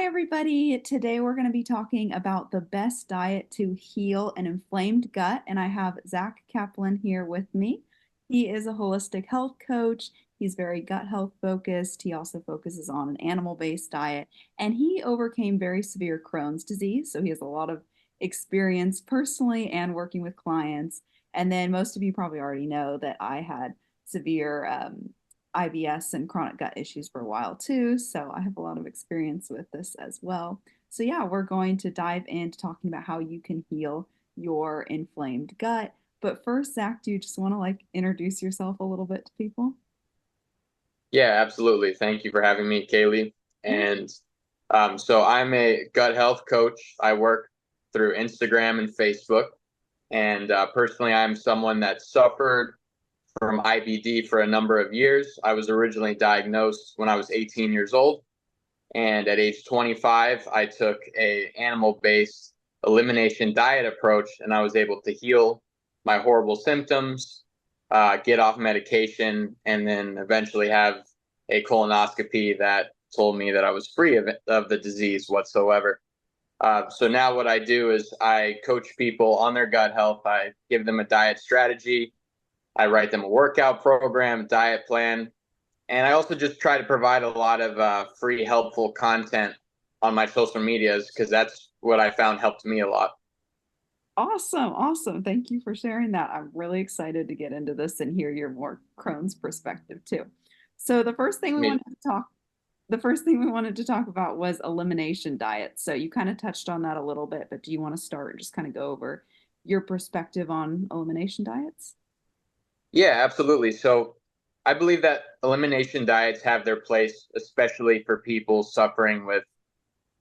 Hi, everybody. Today we're going to be talking about the best diet to heal an inflamed gut. And I have Zak Kaplan here with me. He is a holistic health coach. He's very gut health focused. He also focuses on an animal-based diet. And he overcame very severe Crohn's disease. So he has a lot of experience personally and working with clients. And then most of you probably already know that I had severe IBS and chronic gut issues for a while too. So I have a lot of experience with this as well. So, yeah, we're going to dive into talking about how you can heal your inflamed gut. But first, Zak, do you just want to introduce yourself a little bit to people? Yeah, absolutely. Thank you for having me, Kaylee. Yeah. And so I'm a gut health coach. I work through Instagram and Facebook. And personally, I'm someone that suffered from IBD for a number of years. I was originally diagnosed when I was 18 years old. And at age 25, I took a animal-based elimination diet approach, and I was able to heal my horrible symptoms, get off medication, and then eventually have a colonoscopy that told me that I was free of the disease whatsoever. So now what I do is I coach people on their gut health. I give them a diet strategy. I write them a workout program, diet plan, and I also just try to provide a lot of free, helpful content on my social medias because that's what I found helped me a lot. Awesome. Awesome. Thank you for sharing that. I'm really excited to get into this and hear your more Crohn's perspective too. So I mean, the first thing we wanted to talk about was elimination diet. So you kind of touched on that a little bit, but do you want to start and just kind of go over your perspective on elimination diets? yeah, absolutely. So I believe that elimination diets have their place, especially for people suffering with,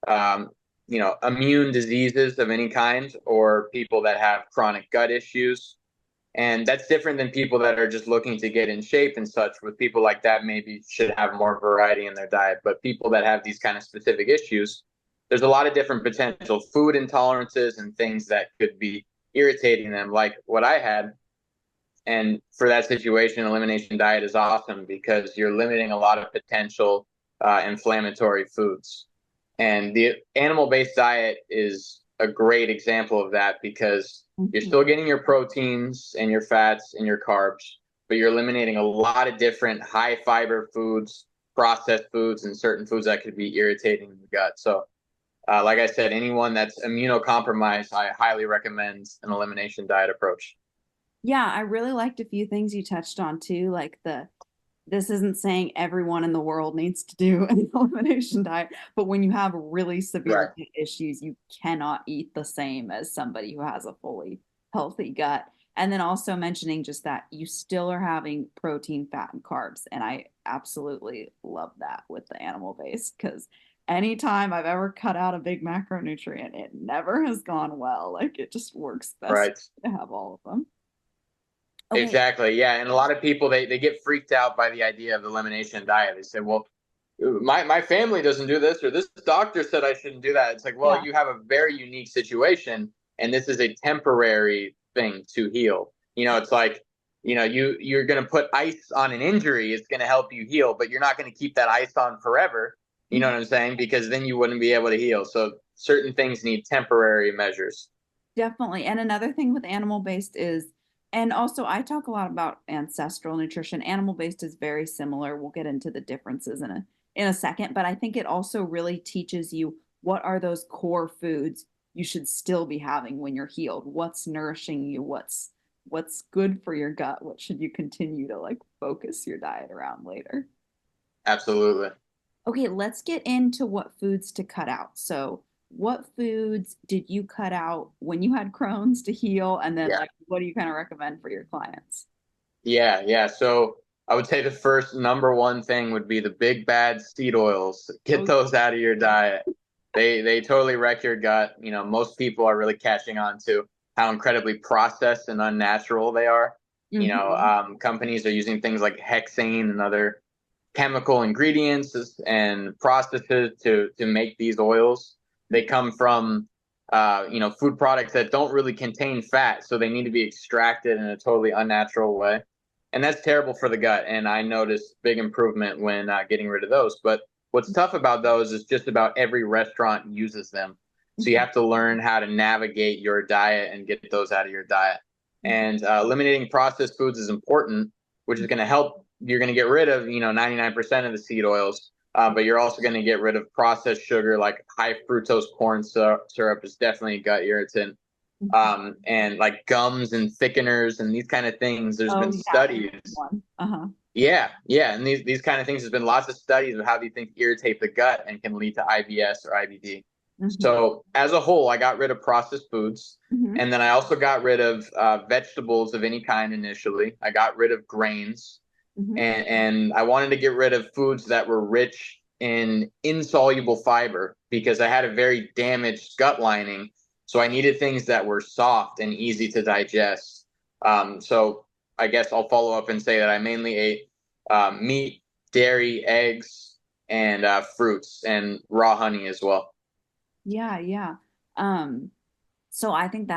um, immune diseases of any kind or people that have chronic gut issues. And that's different than people that are just looking to get in shape and such. With people like that, maybe should have more variety in their diet. But people that have these kind of specific issues, there's a lot of different potential food intolerances and things that could be irritating them, like what I had. And for that situation, elimination diet is awesome because you're limiting a lot of potential inflammatory foods. And the animal-based diet is a great example of that because you're Mhm. still getting your proteins and your fats and your carbs, but you're eliminating a lot of different high fiber foods, processed foods, and certain foods that could be irritating in the gut. So, like I said, anyone that's immunocompromised, I highly recommend an elimination diet approach. Yeah, I really liked a few things you touched on too, like this isn't saying everyone in the world needs to do an elimination diet, but when you have really severe Right. gut issues, you cannot eat the same as somebody who has a fully healthy gut. And then also mentioning just that you still are having protein, fat, and carbs. And I absolutely love that with the animal base because anytime I've ever cut out a big macronutrient, it never has gone well. Like it just works best Right. to have all of them. Okay. Exactly. Yeah. And a lot of people they get freaked out by the idea of the elimination diet. They say, well, my family doesn't do this, or this doctor said I shouldn't do that. It's like, well, Yeah. you have a very unique situation, and this is a temporary thing to heal. It's like, you're gonna put ice on an injury, it's gonna help you heal, but you're not gonna keep that ice on forever. You know what I'm saying? Because then you wouldn't be able to heal. So certain things need temporary measures. Definitely. And another thing with animal based is, and also I talk a lot about ancestral nutrition. Animal based is very similar. We'll get into the differences in a second, but I think it also really teaches you what are those core foods you should still be having when you're healed. What's nourishing you? What's good for your gut? What should you continue to focus your diet around later? Absolutely. Okay, let's get into what foods to cut out. So, what foods did you cut out when you had Crohn's to heal? And then, Yeah. what do you kind of recommend for your clients? Yeah, yeah. So I would say the first number one thing would be the big bad seed oils. Get Oh, those out of your diet. They totally wreck your gut. Most people are really catching on to how incredibly processed and unnatural they are. hmm Companies are using things like hexane and other chemical ingredients and processes to make these oils. They come from food products that don't really contain fat, so they need to be extracted in a totally unnatural way, and that's terrible for the gut. And I noticed big improvement when getting rid of those. But What's tough about those is just about every restaurant uses them. So you Mhm. have to learn how to navigate your diet and get those out of your diet. And eliminating processed foods is important, which is going to help. You're going to get rid of, 99% of the seed oils, but you're also going to get rid of processed sugar, like high fructose corn syrup is definitely a gut irritant. Mhm. And like gums and thickeners and these kind of things. There's Oh been yeah, that's studies. one. Uh-huh. Yeah, and these kind of things. There's been lots of studies of how these things irritate the gut and can lead to IBS or IBD. Hmm. So as a whole, I got rid of processed foods, Hmm. and then I also got rid of vegetables of any kind initially. I got rid of grains, Hmm. and I wanted to get rid of foods that were rich in insoluble fiber because I had a very damaged gut lining. So I needed things that were soft and easy to digest. So I guess I'll follow up and say that I mainly ate meat, dairy, eggs, and fruits and raw honey as well. Yeah, yeah. Um, so I think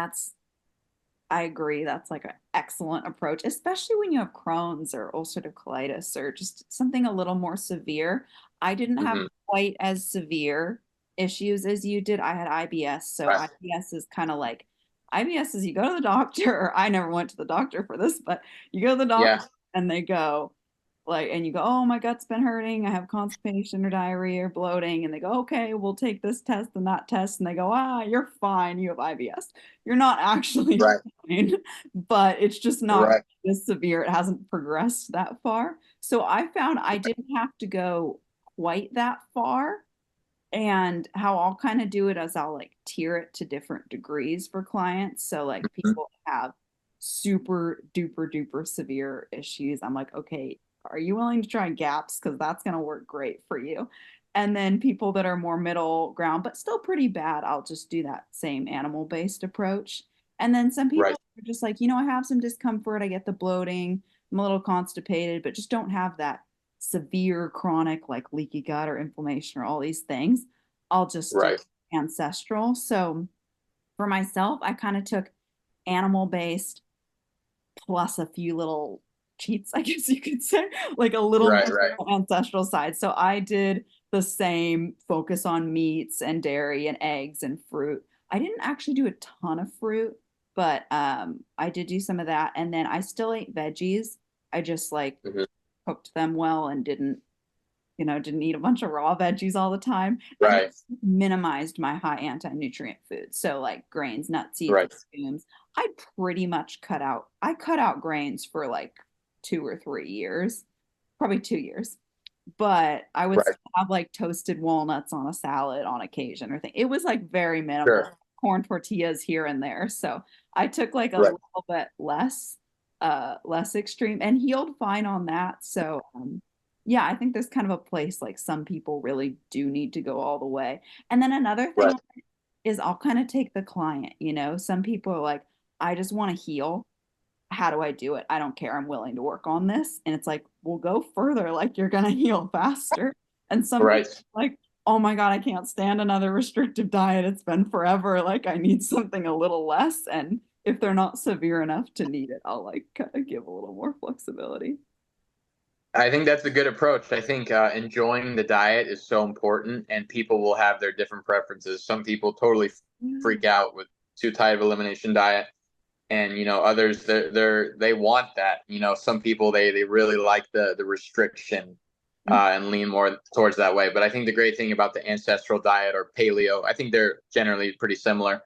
I agree. That's like an excellent approach, especially when you have Crohn's or ulcerative colitis or just something a little more severe. I didn't have Hmm. quite as severe issues as you did. I had IBS. So Right, IBS is kind of like IBS is you go to the doctor, or I never went to the doctor for this, but you go to the doctor yeah, and they go, like, and you go, oh, my gut's been hurting. I have constipation or diarrhea or bloating. And they go, okay, we'll take this test and that test. And they go, you're fine. You have IBS. You're not actually right, fine, but it's just not right, this severe. It hasn't progressed that far. So I found I didn't have to go quite that far. And how I'll kind of do it is I'll like tier it to different degrees for clients. So like mhm, people have super duper duper severe issues. I'm like, okay, are you willing to try gaps? Because that's going to work great for you. And then people that are more middle ground, but still pretty bad, I'll just do that same animal-based approach. And then some people right, are just like, I have some discomfort. I get the bloating. I'm a little constipated, but just don't have that severe chronic like leaky gut or inflammation or all these things. I'll just do right, ancestral. So for myself, I kind of took animal based plus a few little cheats, I guess you could say, like a little right, more right. ancestral side. So I did the same focus on meats and dairy and eggs and fruit. I didn't actually do a ton of fruit, but I did do some of that. And then I still ate veggies. I just like Mhm, cooked them well and didn't eat a bunch of raw veggies all the time, and right, minimized my high anti-nutrient foods. So like grains, nuts, seeds, right, legumes. I cut out grains for like 2 or 3 years, probably 2 years. But I would right. still have like toasted walnuts on a salad on occasion or thing. It was like very minimal. Sure. Corn tortillas here and there. So I took like a Right. little bit less extreme and healed fine on that. So yeah, I think there's kind of a place like some people really do need to go all the way. And then another Right. thing is I'll kind of take the client. Some people are like, I just want to heal. How do I do it? I don't care. I'm willing to work on this. And it's like, we'll go further, like you're gonna heal faster. And some people Right. are like, oh my God, I can't stand another restrictive diet. It's been forever. Like I need something a little less. And if they're not severe enough to need it, I'll like kind of give a little more flexibility. I think that's a good approach. I think enjoying the diet is so important, and people will have their different preferences. Some people totally Yeah. freak out with too tight of elimination diet, and others they want that. Some people they really like the restriction and lean more towards that way. But I think the great thing about the ancestral diet or paleo, I think they're generally pretty similar.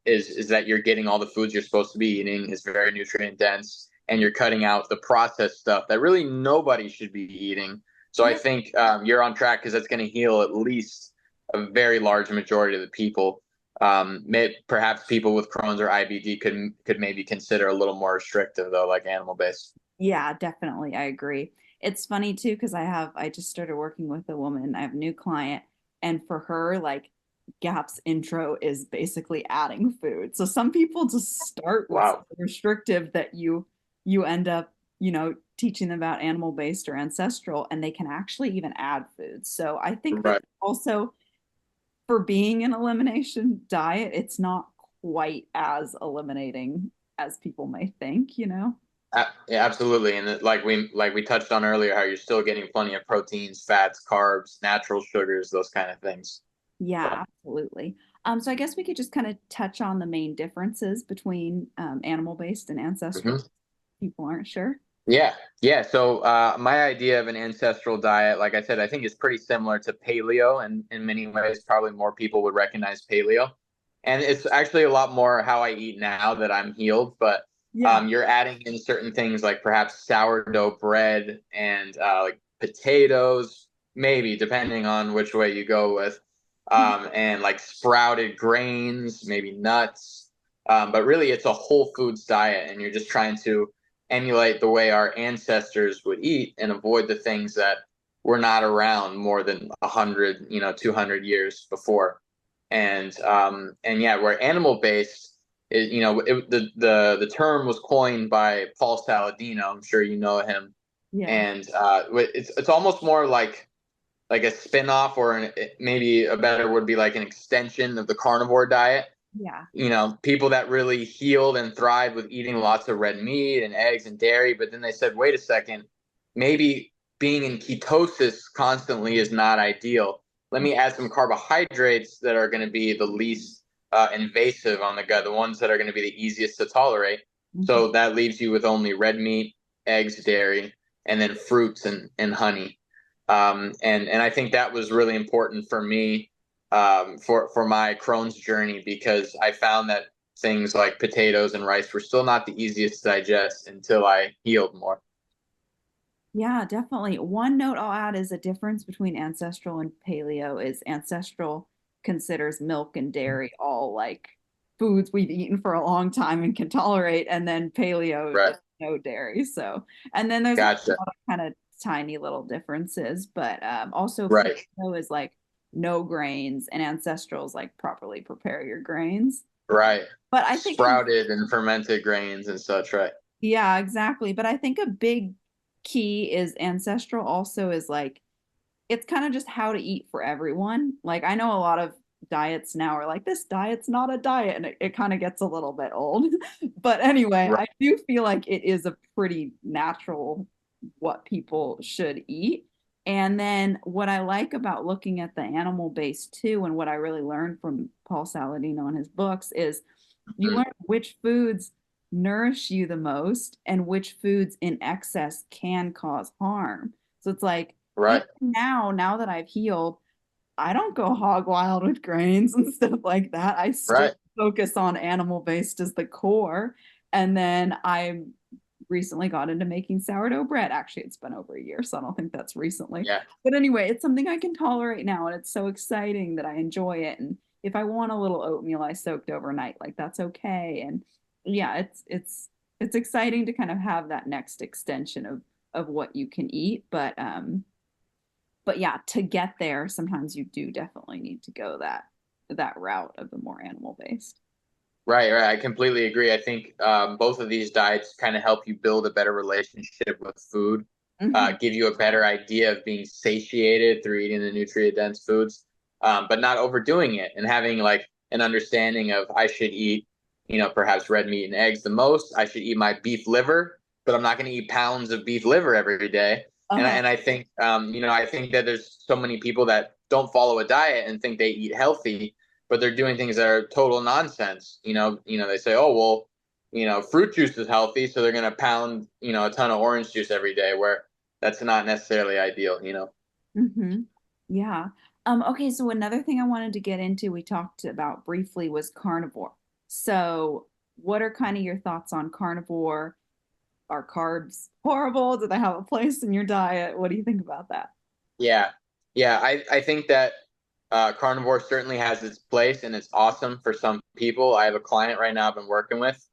Is that you're getting all the foods you're supposed to be eating. Is very nutrient dense, and you're cutting out the processed stuff that really nobody should be eating. So I Yeah. think you're on track because that's going to heal at least a very large majority of the people. Perhaps people with Crohn's or IBD could maybe consider a little more restrictive though, like animal based. Yeah, definitely. I agree. It's funny too, because I just started working with a woman. I have a new client, and for her, like GAP's intro is basically adding food. So some people just start with Wow. something restrictive that you end up, teaching them about animal based or ancestral, and they can actually even add food. So I think that Right. also for being an elimination diet, it's not quite as eliminating as people may think. Yeah, absolutely. And like we touched on earlier, how you're still getting plenty of proteins, fats, carbs, natural sugars, those kind of things. Yeah, absolutely. So I guess we could just kind of touch on the main differences between animal-based and ancestral. Mhm. People aren't sure. Yeah, yeah. So my idea of an ancestral diet, like I said, I think is pretty similar to paleo, and in many ways, probably more people would recognize paleo. And it's actually a lot more how I eat now that I'm healed. But Yeah. you're adding in certain things like perhaps sourdough bread and like potatoes, maybe depending on which way you go with, and like sprouted grains, maybe nuts. But really, it's a whole foods diet, and you're just trying to emulate the way our ancestors would eat and avoid the things that were not around more than 100, 200 years before. And yeah, we're animal based. The term was coined by Paul Saladino. I'm sure you know him. Yeah. And it's almost more like a spin-off, or maybe a better would be like an extension of the carnivore diet. Yeah. People that really healed and thrived with eating lots of red meat and eggs and dairy, but then they said, wait a second, maybe being in ketosis constantly is not ideal. Let me add some carbohydrates that are going to be the least invasive on the gut, the ones that are going to be the easiest to tolerate. Mhm. So that leaves you with only red meat, eggs, dairy, and then fruits and honey. And I think that was really important for me, for my Crohn's journey, because I found that things like potatoes and rice were still not the easiest to digest until I healed more. Yeah, definitely. One note I'll add is a difference between ancestral and paleo is ancestral considers milk and dairy all like foods we've eaten for a long time and can tolerate, and then paleo Right. is no dairy. So, and then there's a Gotcha. lot of kind of tiny little differences, but also Right. paleo is like no grains, and ancestral is like properly prepare your grains. Right. But I think Sprouted and fermented grains and such. Right. yeah, exactly. But I think a big key is ancestral also is like it's kind of just how to eat for everyone. Like I know a lot of diets now are like this diet's not a diet and it kind of gets a little bit old. But anyway, Right. I do feel like it is a pretty natural what people should eat. And then what I like about looking at the animal base too, and what I really learned from Paul Saladino in his books is you Mhm. learn which foods nourish you the most and which foods in excess can cause harm. So it's like, even Right. now that I've healed, I don't go hog wild with grains and stuff like that. I still Right. focus on animal based as the core. And then I recently got into making sourdough bread. Actually, it's been over a year, so I don't think that's recently. Yeah. But anyway, it's something I can tolerate now, and it's so exciting that I enjoy it. And if I want a little oatmeal I soaked overnight, like that's okay. And yeah, it's exciting to kind of have that next extension of what you can eat. But yeah, to get there, sometimes you do definitely need to go that route of the more animal based. Right. Right. I completely agree. I think both of these diets kind of help you build a better relationship with food, Hmm. give you a better idea of being satiated through eating the nutrient dense foods, but not overdoing it, and having like an understanding of I should eat, perhaps red meat and eggs the most. I should eat my beef liver, but I'm not going to eat pounds of beef liver every day. And Uh-huh. I think, I think that there's so many people that don't follow a diet and think they eat healthy, but they're doing things that are total nonsense. They say, oh well, fruit juice is healthy, so they're gonna pound, a ton of orange juice every day, where that's not necessarily ideal. Hmm. Yeah. Okay, so another thing I wanted to get into, we talked about briefly was carnivore. So, what are kind of your thoughts on carnivore? Are carbs horrible? Do they have a place in your diet? What do you think about that? Yeah, yeah. I think that carnivore certainly has its place, and it's awesome for some people. I have a client right now I've been working with.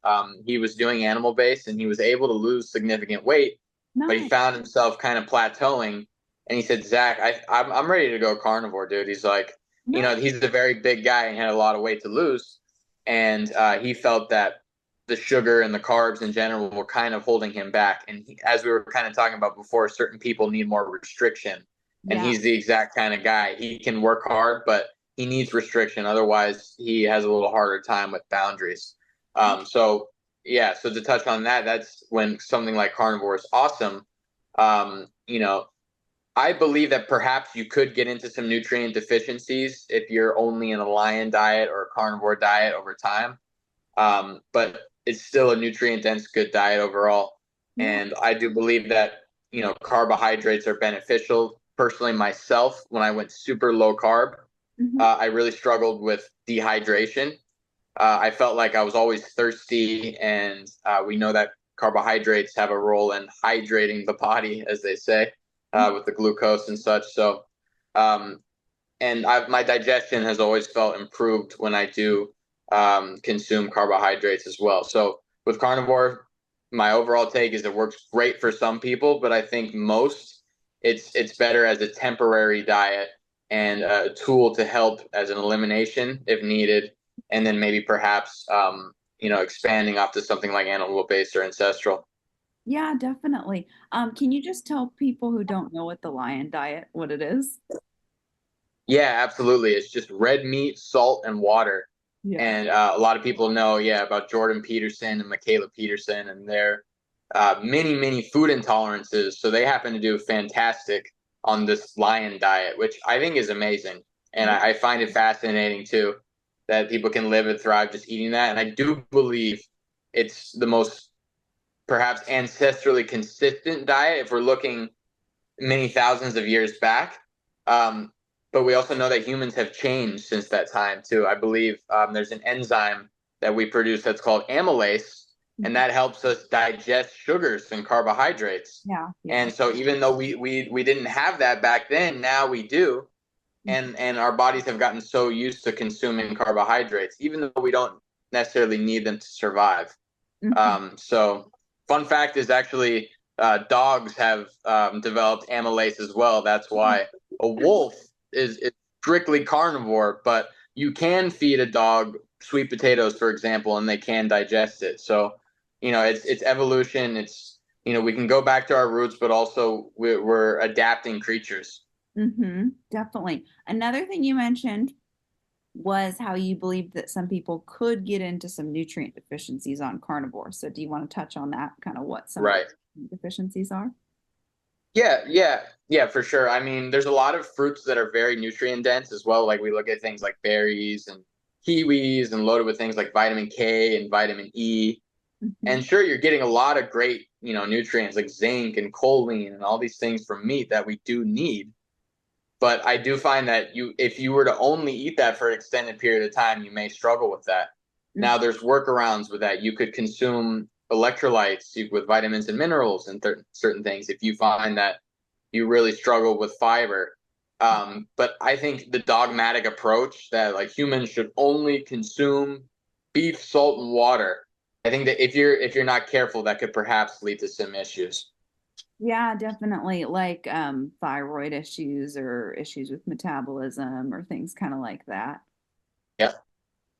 He was doing animal based, and he was able to lose significant weight, but he Nice. found himself kind of plateauing. And he said, Zach, I'm ready to go carnivore, dude. He's like, Nice. he's a very big guy and had a lot of weight to lose, and he felt that the sugar and the carbs in general were kind of holding him back. And as we were kind of talking about before, certain people need more restriction, and Yeah. he's the exact kind of guy. He can work hard, but he needs restriction. Otherwise, he has a little harder time with boundaries. So yeah, so to touch on that, that's when something like carnivore is awesome. You know, I believe that perhaps you could get into some nutrient deficiencies if you're only in a lion diet or a carnivore diet over time. But it's still a nutrient dense, good diet overall. Yeah. And I do believe that, carbohydrates are beneficial. Personally, myself, when I went super low carb, Hmm. I really struggled with dehydration. I felt like I was always thirsty, and we know that carbohydrates have a role in hydrating the body, as they say, with the glucose and such. So, um, and my digestion has always felt improved when I do consume carbohydrates as well. So with carnivore, my overall take is it works great for some people, but I think most it's better as a temporary diet and a tool to help as an elimination if needed, and then maybe perhaps expanding off to something like animal based or ancestral. Yeah, definitely. Can you just tell people who don't know what the lion diet, what it is? Yeah, absolutely. It's just red meat, salt, and water. Yeah. And a lot of people know, yeah, about Jordan Peterson and Michaela Peterson and their many, many food intolerances. So they happen to do fantastic on this lion diet, which I think is amazing. And I find it fascinating too that people can live and thrive just eating that. And I do believe it's the most perhaps ancestrally consistent diet if we're looking many thousands of years back. Um, but we also know that humans have changed since that time too. I believe there's an enzyme that we produce that's called amylase, and Mhm. that helps us digest sugars and carbohydrates. Yeah, yeah. And so even though we didn't have that back then, now we do. And our bodies have gotten so used to consuming carbohydrates, even though we don't necessarily need them to survive. Mhm. So, fun fact is actually dogs have developed amylase as well. That's why a wolf is strictly carnivore, but you can feed a dog sweet potatoes, for example, and they can digest it. So, it's evolution. It's we can go back to our roots, but also we're adapting creatures. Definitely. Another thing you mentioned was how you believed that some people could get into some nutrient deficiencies on carnivore. So do you want to touch on that, kind of what some of Right. the deficiencies are? Yeah, for sure. I mean, there's a lot of fruits that are very nutrient dense as well. Like we look at things like berries and kiwis and loaded with things like vitamin K and vitamin E. Hmm. And sure, you're getting a lot of great, nutrients like zinc and choline and all these things from meat that we do need. But I do find that if you were to only eat that for an extended period of time, you may struggle with that. Now, there's workarounds with that. You could consume electrolytes with vitamins and minerals and certain things if you find that you really struggle with fiber. But I think the dogmatic approach that like humans should only consume beef, salt, and water. I think that if you're not careful, that could perhaps lead to some issues. Yeah, definitely. Like thyroid issues or issues with metabolism or things kind of like that. Yeah.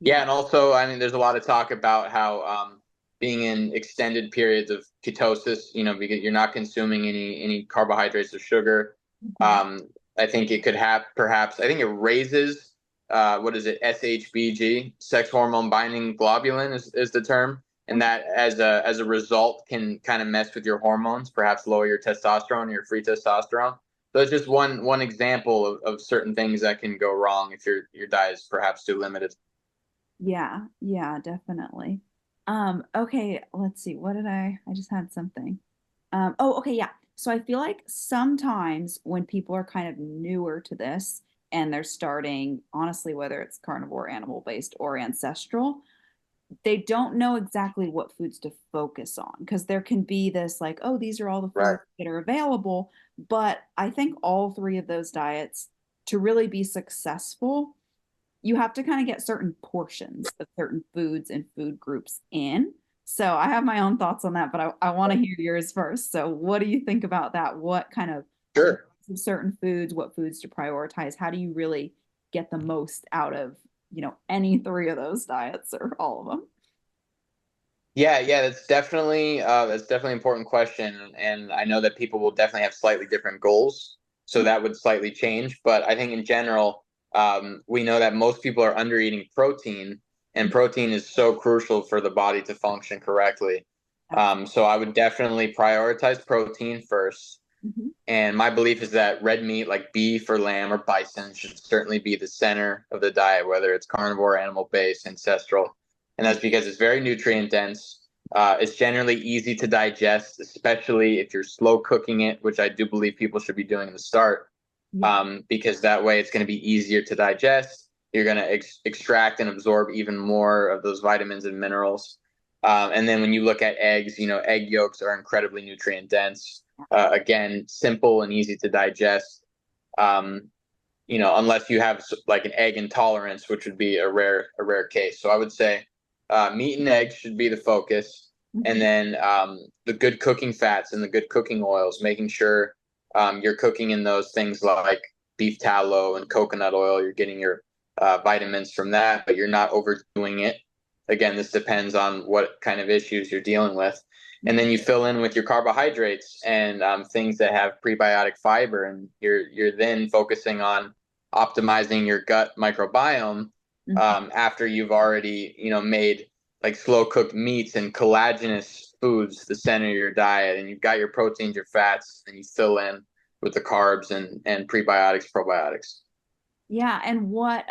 Yeah, Yeah. and also, I mean, there's a lot of talk about how being in extended periods of ketosis, because you're not consuming any carbohydrates or sugar. Mhm. Um, I think it could have perhaps. I think it raises what is it? SHBG, sex hormone binding globulin is the term, and that as a result can kind of mess with your hormones, perhaps lower your testosterone, your free testosterone. So it's just one example of certain things that can go wrong if your diet is perhaps too limited. Yeah, yeah, definitely. Okay, let's see. What did I just had something. Okay, yeah. So I feel like sometimes when people are kind of newer to this and they're starting, honestly, whether it's carnivore, animal based, or ancestral, they don't know exactly what foods to focus on because there can be this like, oh, these are all the Right. foods that are available. But I think all three of those diets to really be successful you have to kind of get certain portions of certain foods and food groups in. So I have my own thoughts on that, but I want to hear yours first. So what do you think about that? What kind of Sure. certain foods, what foods to prioritize? How do you really get the most out of, any three of those diets or all of them? Yeah, that's definitely an important question, and I know that people will definitely have slightly different goals, so that would slightly change. But I think in general, we know that most people are under eating protein, and protein is so crucial for the body to function correctly. So I would definitely prioritize protein first. Mhm. And my belief is that red meat like beef or lamb or bison should certainly be the center of the diet, whether it's carnivore, animal-based, ancestral. And that's because it's very nutrient dense. It's generally easy to digest, especially if you're slow cooking it, which I do believe people should be doing in the start, Yeah. because that way it's going to be easier to digest. You're going to extract and absorb even more of those vitamins and minerals. And then when you look at eggs, egg yolks are incredibly nutrient dense. Again, simple and easy to digest. Um, unless you have like an egg intolerance, which would be a rare case. So I would say meat and eggs should be the focus, and Mhm. then the good cooking fats and the good cooking oils, making sure you're cooking in those things like beef tallow and coconut oil. You're getting your vitamins from that, but you're not overdoing it. Again, this depends on what kind of issues you're dealing with. And then you fill in with your carbohydrates and things that have prebiotic fiber, and you're then focusing on optimizing your gut microbiome Mhm. after you've already made like slow cooked meats and collagenous foods the center of your diet, and you've got your proteins, your fats, and you fill in with the carbs and prebiotics, probiotics. Yeah, and what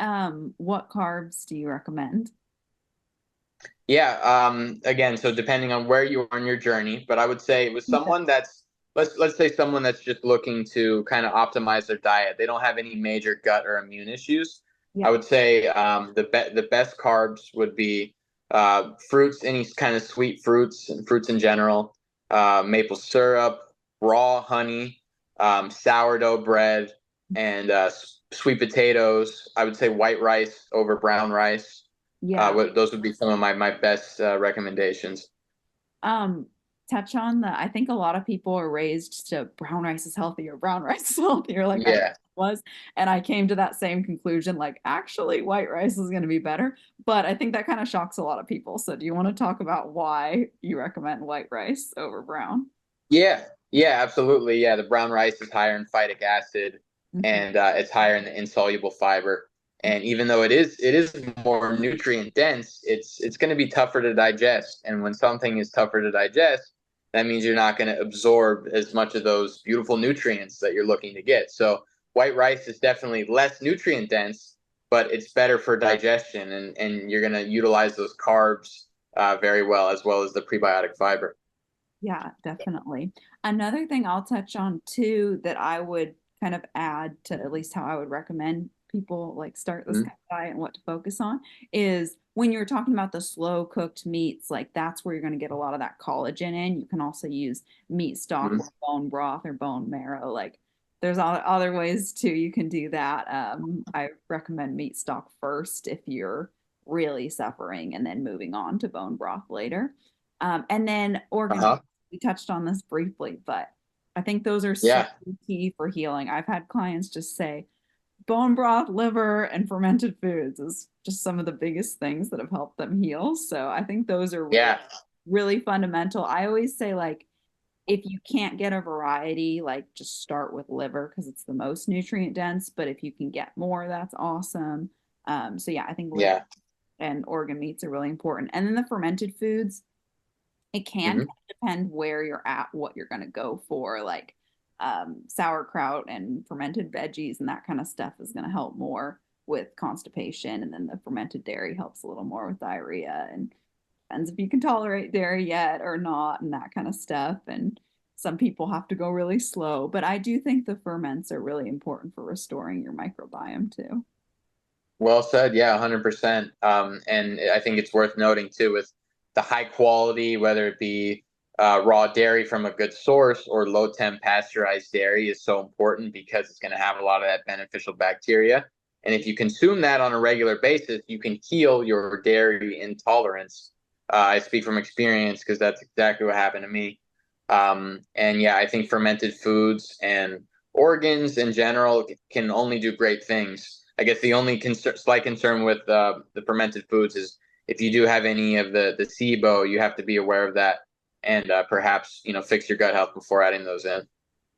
carbs do you recommend? Yeah, again, so depending on where you are in your journey, but I would say with Yeah. someone that's let's say someone that's just looking to kind of optimize their diet. They don't have any major gut or immune issues. I Yeah. would say the best carbs would be fruits, any kind of sweet fruits and fruits in general, maple syrup, raw honey, sourdough bread, and sweet potatoes. I would say white rice over brown rice. Yeah. Those would be some of my best recommendations. Um, touch on I think a lot of people are raised to brown rice is healthier, brown rice is healthier, like I Yeah. was. And I came to that same conclusion, like actually white rice is going to be better. But I think that kind of shocks a lot of people. So do you want to talk about why you recommend white rice over brown? Yeah. Yeah, absolutely. Yeah, the brown rice is higher in phytic acid, Mhm. and it's higher in the insoluble fiber. And even though it is more nutrient dense, it's going to be tougher to digest. And when something is tougher to digest, that means you're not going to absorb as much of those beautiful nutrients that you're looking to get. So white rice is definitely less nutrient dense, but it's better for digestion, and you're going to utilize those carbs very well as the prebiotic fiber. Yeah, definitely. Another thing I'll touch on too that I would kind of add to at least how I would recommend people like start this Mhm. kind of diet and what to focus on is when you're talking about the slow cooked meats, like that's where you're going to get a lot of that collagen in. You can also use meat stock or Mhm. bone broth or bone marrow. Like there's other ways too you can do that. I recommend meat stock first if you're really suffering and then moving on to bone broth later. And then organ Uh-huh. we touched on this briefly, but I think those are so Yeah. key for healing. I've had clients just say bone broth, liver, and fermented foods is just some of the biggest things that have helped them heal. So I think those are really, Yeah. really fundamental. I always say, like, if you can't get a variety, like, just start with liver because it's the most nutrient dense. But if you can get more, that's awesome. So yeah, I think liver Yeah. and organ meats are really important. And then the fermented foods it can kind Hmm. of depend where you're at, what you're going to go for. Like sauerkraut and fermented veggies and that kind of stuff is going to help more with constipation. And then the fermented dairy helps a little more with diarrhea. And depends if you can tolerate dairy yet or not, and that kind of stuff. And some people have to go really slow. But I do think the ferments are really important for restoring your microbiome too. Well said. Yeah, 100%. And I think it's worth noting too with the high quality, whether it be raw dairy from a good source or low temp pasteurized dairy is so important because it's going to have a lot of that beneficial bacteria. And if you consume that on a regular basis, you can heal your dairy intolerance. I speak from experience because that's exactly what happened to me. And yeah, I think fermented foods and organs in general can only do great things. I guess the only slight concern with the fermented foods is if you do have any of the SIBO, you have to be aware of that and perhaps fix your gut health before adding those in.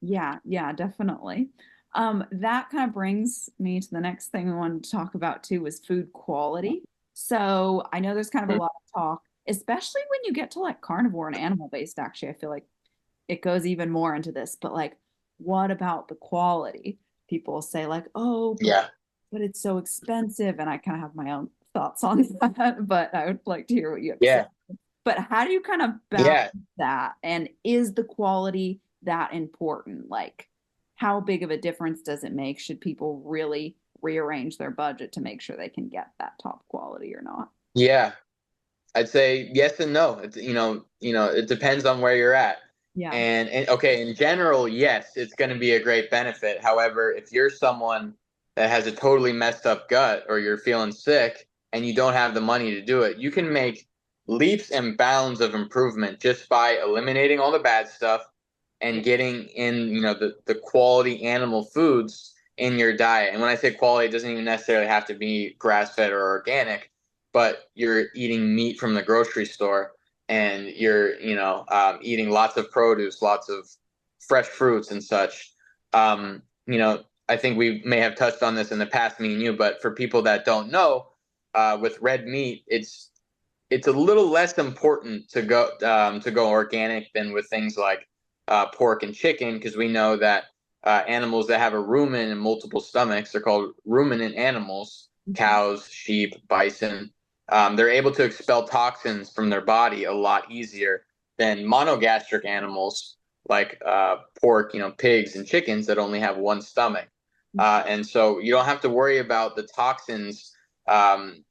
Yeah, yeah, definitely. That kind of brings me to the next thing we wanted to talk about too was food quality. So I know there's kind of a lot of talk, especially when you get to like carnivore and animal-based, actually. I feel like it goes even more into this, but like, what about the quality? People say like, oh, Yeah. but it's so expensive, and I kind of have my own thoughts on that, but I would like to hear what you have to say. Yeah. But how do you kind of balance Yeah. that? And is the quality that important? Like, how big of a difference does it make? Should people really rearrange their budget to make sure they can get that top quality or not? Yeah. I'd say yes and no. It's, it depends on where you're at. Yeah. And okay, in general, yes, it's going to be a great benefit. However, if you're someone that has a totally messed up gut or you're feeling sick and you don't have the money to do it, you can make leaps and bounds of improvement just by eliminating all the bad stuff Yeah. and getting in, the quality animal foods in your diet. And when I say quality, it doesn't even necessarily have to be grass fed or organic, but you're eating meat from the grocery store and you're, eating lots of produce, lots of fresh fruits and such. I think we may have touched on this in the past, me and you, but for people that don't know, with red meat, it's a little less important to go organic than with things like pork and chicken, because we know that animals that have a rumen and multiple stomachs are called ruminant animals. Mhm. Cows, sheep, bison. They're able to expel toxins from their body a lot easier than monogastric animals like pork, pigs and chickens that only have one stomach. And so you don't have to worry about the toxins um,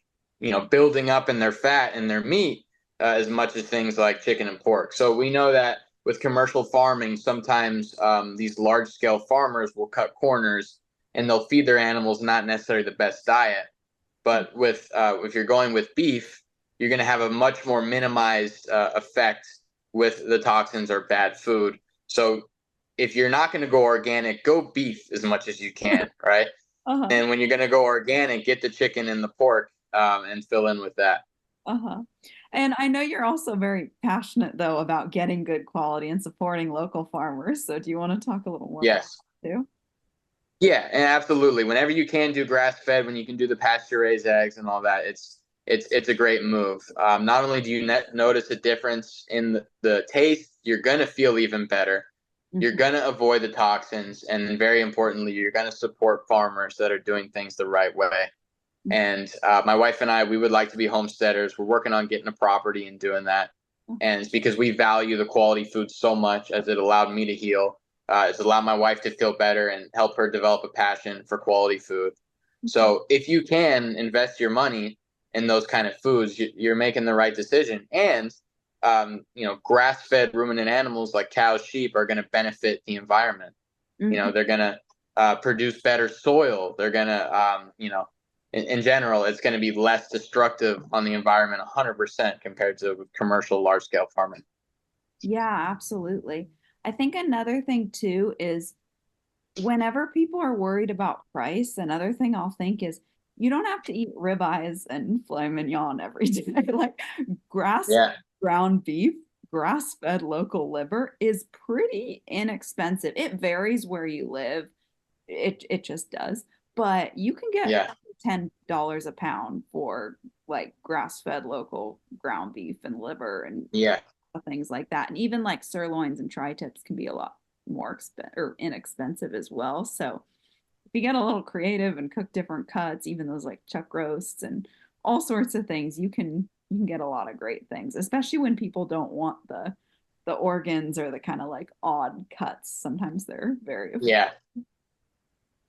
building up in their fat and their meat as much as things like chicken and pork. So we know that with commercial farming, sometimes these large scale farmers will cut corners and they'll feed their animals not necessarily the best diet. But with if you're going with beef, you're going to have a much more minimized effect with the toxins or bad food. So if you're not going to go organic, go beef as much as you can, right? Uh-huh. And when you're going to go organic, get the chicken and the pork and fill in with that. Uh-huh. And I know you're also very passionate though about getting good quality and supporting local farmers. So do you want to talk a little more about Yes. that too? Yeah, and absolutely. Whenever you can do grass fed, when you can do the pasture raised eggs and all that, it's a great move. Not only do you notice a difference in the taste, you're gonna feel even better. You're Mhm. gonna avoid the toxins, and then very importantly, you're gonna support farmers that are doing things the right way. And my wife and I, we would like to be homesteaders. We're working on getting a property and doing that. And it's because we value the quality food so much, as it allowed me to heal. It's allowed my wife to feel better and help her develop a passion for quality food. Okay. So if you can invest your money in those kind of foods, you're making the right decision. And grass-fed ruminant animals like cows, sheep are going to benefit the environment. Mhm. They're going to produce better soil. They're going to, in general, it's going to be less destructive on the environment 100% compared to commercial large scale farming. Yeah, absolutely. I think another thing too is whenever people are worried about price, another thing I'll think is you don't have to eat ribeyes and filet mignon every day. Like grass Yeah. ground beef, grass-fed local liver is pretty inexpensive. It varies where you live. It just does. But you can get Yeah. $10 a pound for like grass-fed local ground beef and liver and Yeah. things like that. And even like sirloins and tri-tips can be a lot more or inexpensive as well. So if you get a little creative and cook different cuts, even those like chuck roasts and all sorts of things, you can get a lot of great things, especially when people don't want the organs or the kind of like odd cuts. Sometimes they're very Yeah.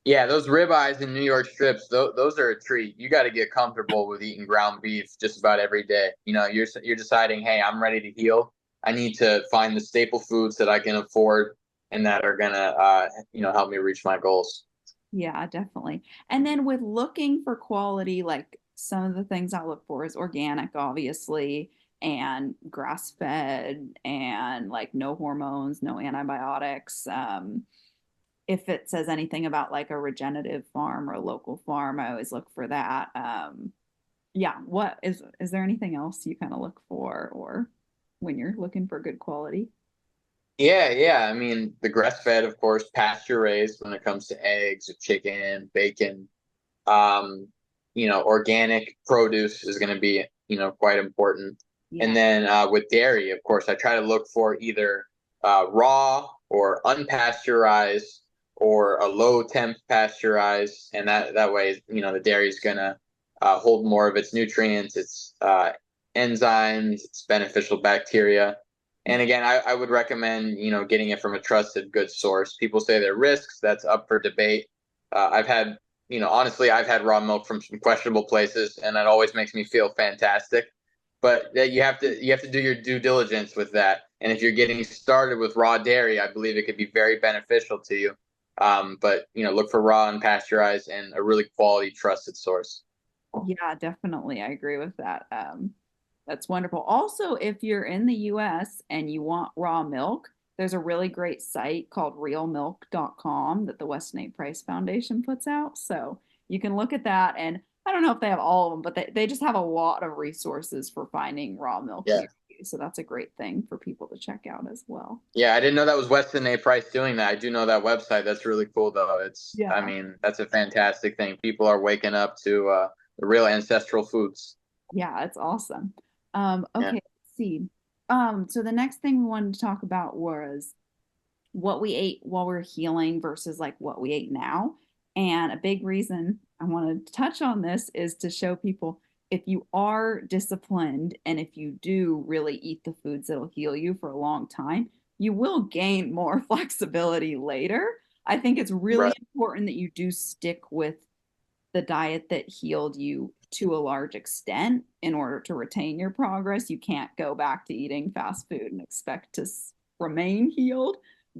Yeah, those ribeyes and New York strips, those are a treat. You got to get comfortable with eating ground beef just about every day. You're deciding, hey, I'm ready to heal. I need to find the staple foods that I can afford and that are gonna, help me reach my goals. Yeah, definitely. And then with looking for quality, like some of the things I look for is organic, obviously, and grass fed, and like no hormones, no antibiotics. If it says anything about like a regenerative farm or a local farm, I always look for that. Yeah, is there anything else you kind of look for or when you're looking for good quality? Yeah, yeah. I mean, the grass fed, of course, pasture raised when it comes to eggs or chicken, bacon. Um, organic produce is going to be, quite important. And Yeah. then with dairy, of course, I try to look for either raw or unpasteurized or a low temp pasteurized. And that way, the dairy is going to hold more of its nutrients, its enzymes, its beneficial bacteria. And again, I would recommend, getting it from a trusted, good source. People say there are risks. That's up for debate. I've had, honestly, I've had raw milk from some questionable places, and it always makes me feel fantastic. But you have to do your due diligence with that. And if you're getting started with raw dairy, I believe it could be very beneficial to you. But look for raw and pasteurized and a really quality, trusted source. Yeah, definitely. I agree with that. That's wonderful. Also, if you're in the US and you want raw milk, there's a really great site called realmilk.com that the Weston A. Price Foundation puts out. So you can look at that. And I don't know if they have all of them, but they just have a lot of resources for finding raw milk Yeah. near you. So that's a great thing for people to check out as well. Yeah, I didn't know that was Weston A. Price doing that. I do know that website. That's really cool, though. I Yeah. mean, that's a fantastic thing. People are waking up to the real ancestral foods. Yeah, it's awesome. Yeah. Okay, let's see. So the next thing we wanted to talk about was what we ate while we are healing versus like what we ate now. And a big reason I wanted to touch on this is to show people if you are disciplined and if you do really eat the foods that'll heal you for a long time, you will gain more flexibility later. I think it's really Right. important that you do stick with the diet that healed you to a large extent in order to retain your progress. You can't go back to eating fast food and expect to remain healed,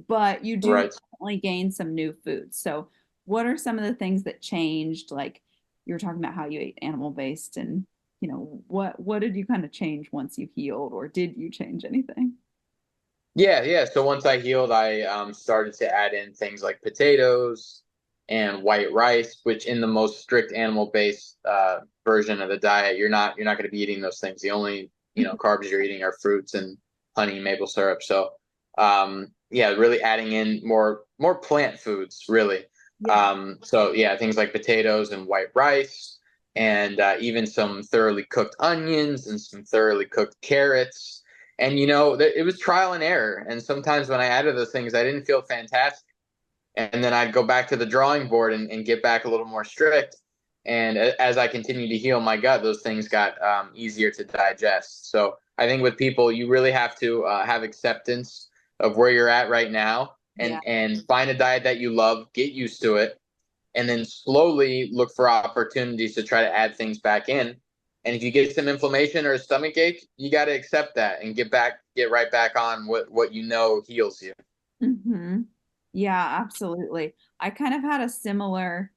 but you do Right. definitely gain some new foods. So, what are some of the things that changed? Like you were talking about how you ate animal based, and what did you kind of change once you healed, or did you change anything? Yeah, yeah. So once I healed, I started to add in things like potatoes and white rice, which in the most strict animal-based version of the diet, you're not going to be eating those things. The only carbs you're eating are fruits and honey, maple syrup. So yeah, really adding in more plant foods, really. Yeah. So yeah, things like potatoes and white rice, and even some thoroughly cooked onions and some thoroughly cooked carrots. And it was trial and error. And sometimes when I added those things, I didn't feel fantastic. And then I'd go back to the drawing board and get back a little more strict. And as I continued to heal my gut, those things got easier to digest. So I think with people, you really have to have acceptance of where you're at right now, Yeah. and find a diet that you love, get used to it, and then slowly look for opportunities to try to add things back in. And if you get some inflammation or a stomach ache, you got to accept that and get right back on what heals you. Hmm. Yeah, absolutely. I kind of had a similar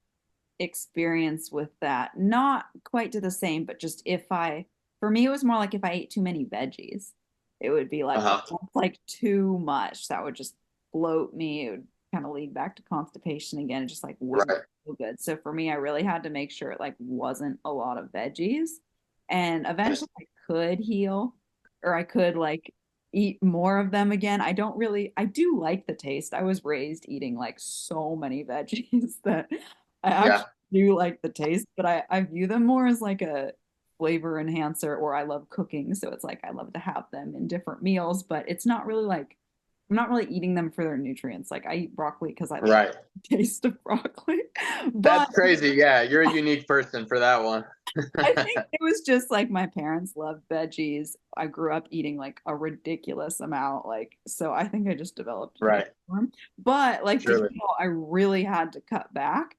experience with that. Not quite to the same, but just for me, it was more like if I ate too many veggies, it would be like, oh, Uh-huh. that's like too much. That would just bloat me. It would kind of lead back to constipation again. It just like wouldn't Right. feel good. So for me, I really had to make sure it like wasn't a lot of veggies. And eventually I could heal or I could like eat more of them again. I do like the taste. I was raised eating like so many veggies that I Yeah. actually do like the taste, but I view them more as like a flavor enhancer, or I love cooking. So it's like I love to have them in different meals, but it's not really like I'm not really eating them for their nutrients. Like I eat broccoli because I like Right. the taste of broccoli. But That's crazy. Yeah, you're a unique person for that one. I think it was just like my parents loved veggies. I grew up eating like a ridiculous amount. Like, so I think I just developed a taste Right. for 'em. But like to Surely. heal, I really had to cut back.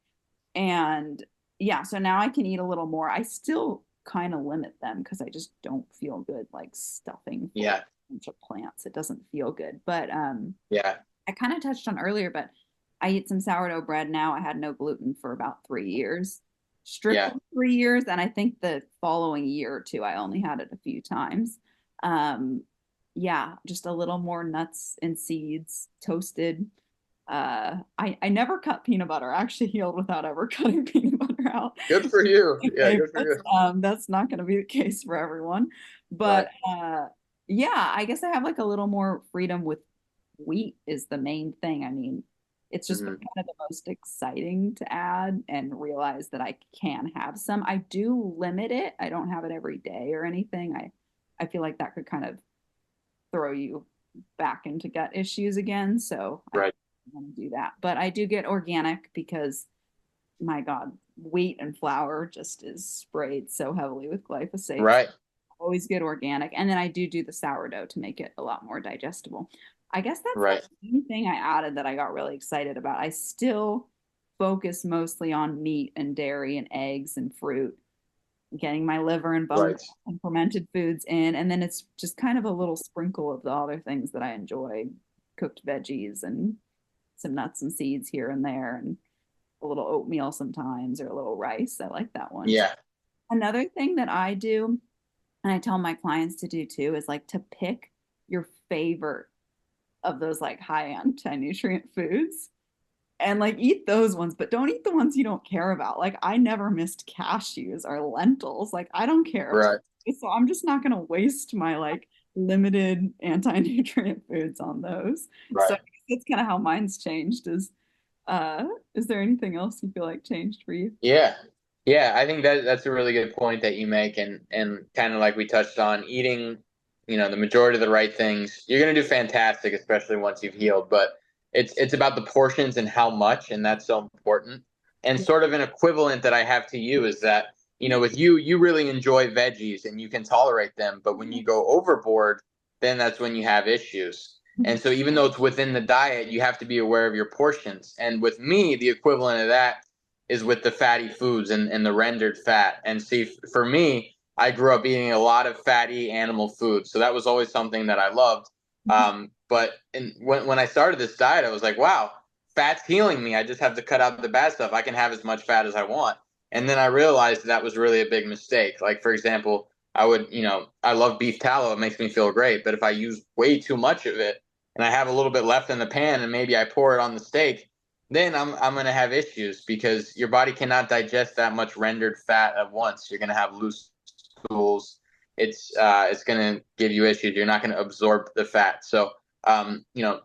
And yeah, so now I can eat a little more. I still kind of limit them because I just don't feel good like stuffing full of Yeah. a bunch of plants. It doesn't feel good. But Yeah. I kind of touched on earlier, but I eat some sourdough bread now. I had no gluten for about 3 years, strictly Yeah. 3 years. And I think the following year or two, I only had it a few times. Um, yeah, just a little more nuts and seeds toasted. I never cut peanut butter. I actually healed without ever cutting peanut butter out. Good for you. Yeah, Okay, good for you. that's not going to be the case for everyone. But Right. yeah, I guess I have like a little more freedom with wheat is the main thing. I mean, It's just been Hmm. kind of the most exciting to add and realize that I can have some. I do limit it. I don't have it every day or anything. I feel like that could kind of throw you back into gut issues again. So I Right. want to do that. But I do get organic because my God, wheat and flour just is sprayed so heavily with glyphosate. Right. Always get organic. And then I do the sourdough to make it a lot more digestible. I guess that's Right. the main thing I added that I got really excited about. I still focus mostly on meat and dairy and eggs and fruit, getting my liver and bone Right. broth and fermented foods in. And then it's just kind of a little sprinkle of the other things that I enjoy, cooked veggies and some nuts and seeds here and there, and a little oatmeal sometimes or a little rice. I like that one too. Yeah. Another thing that I do, and I tell my clients to do too, is like to pick your favorite of those like high anti-nutrient foods and like eat those ones, but don't eat the ones you don't care about. Like I never missed cashews or lentils. Like I don't care about Right. it. So I'm just not going to waste my like limited anti-nutrient foods on those. So Right. that's kind of how mine's changed. Uh is there anything else you feel like changed for you? Yeah. Yeah, I think that's a really good point that you make, and kind of like we touched on, eating, the majority of the right things, you're going to do fantastic, especially once you've healed, but it's about the portions and how much, and that's so important. And Yeah. sort of an equivalent that I have to you is that, with you really enjoy veggies and you can tolerate them, but when you go overboard, then that's when you have issues. And so even though it's within the diet, you have to be aware of your portions. And with me, the equivalent of that is with the fatty foods and the rendered fat. And see, for me, I grew up eating a lot of fatty animal food, so that was always something that I loved. When I started this diet, I was like, wow, fat's healing me. I just have to cut out the bad stuff. I can have as much fat as I want. And then I realized that was really a big mistake. Like, for example, I love beef tallow. It makes me feel great. But if I use way too much of it and I have a little bit left in the pan and maybe I pour it on the steak, then I'm going to have issues because your body cannot digest that much rendered fat at once. You're going to have loose stools. It's going to give you issues. You're not going to absorb the fat. So um, you know,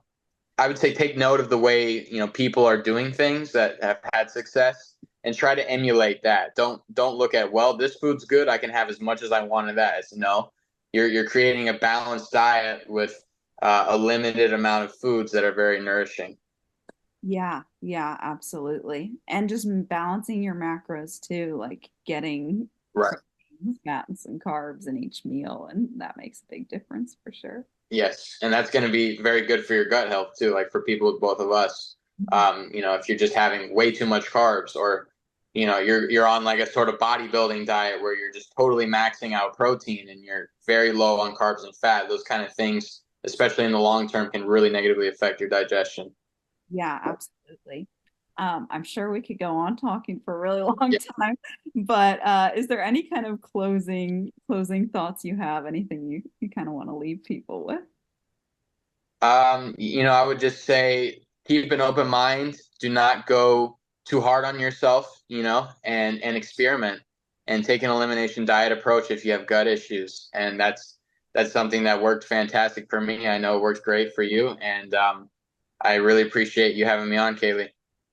I would say take note of the way people are doing things that have had success and try to emulate that. Don't look at, well, this food's good, I can have as much as I want of that. It's no, you're creating a balanced diet with a limited amount of foods that are very nourishing. Yeah, yeah, absolutely. And just balancing your macros too, like getting Right. proteins, fats, and carbs in each meal, and that makes a big difference for sure. Yes, and that's going to be very good for your gut health too. Like for people with both of us, if you're just having way too much carbs, or you're on like a sort of bodybuilding diet where you're just totally maxing out protein and you're very low on carbs and fat, those kind of things, especially in the long term, can really negatively affect your digestion. Yeah, absolutely. I'm sure we could go on talking for a really long Yeah. time, but is there any kind of closing thoughts you have? Anything you kind of want to leave people with? I would just say keep an open mind. Do not go too hard on yourself, and experiment and take an elimination diet approach if you have gut issues. And that's something that worked fantastic for me. I know it works great for you. And I really appreciate you having me on, Kaylee.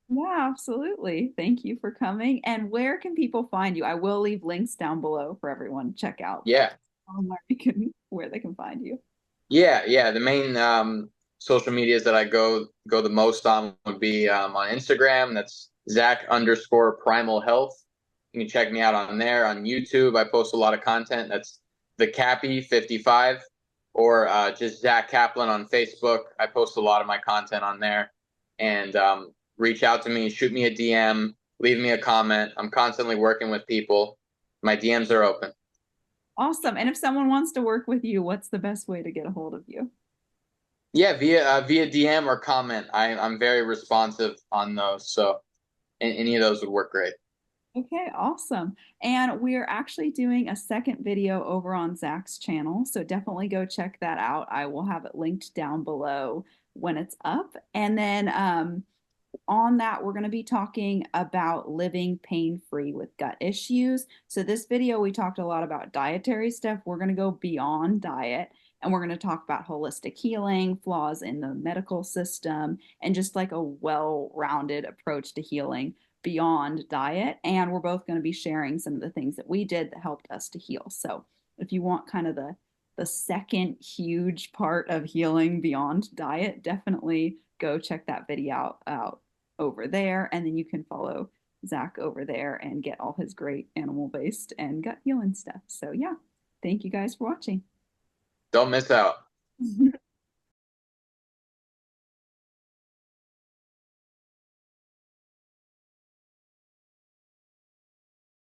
Yeah, absolutely. Thank you for coming. And where can people find you? I will leave links down below for everyone to check out, but Yeah. where they can find you. Yeah, yeah. The main social medias that I go the most on would be on Instagram. That's Zak_Primal Health. You can check me out on there. On YouTube, I post a lot of content. That's the Cappy 55, or just Zak Kaplan on Facebook. I post a lot of my content on there. And reach out to me, shoot me a DM, leave me a comment. I'm constantly working with people. My DMs are open. Awesome. And if someone wants to work with you, what's the best way to get a hold of you? Yeah, via DM or comment. I'm very responsive on those, so any of those would work great. Okay, awesome. And we're actually doing a second video over on Zak's channel, so definitely go check that out. I will have it linked down below when it's up. And then on that, we're going to be talking about living pain-free with gut issues. So this video, we talked a lot about dietary stuff. We're going to go beyond diet And we're going to talk about holistic healing, flaws in the medical system, and just like a well-rounded approach to healing beyond diet. And we're both going to be sharing some of the things that we did that helped us to heal. So if you want kind of the second huge part of healing beyond diet, definitely go check that video out over there. And then you can follow Zak over there and get all his great animal based and gut healing stuff. So, yeah, thank you guys for watching. Don't miss out.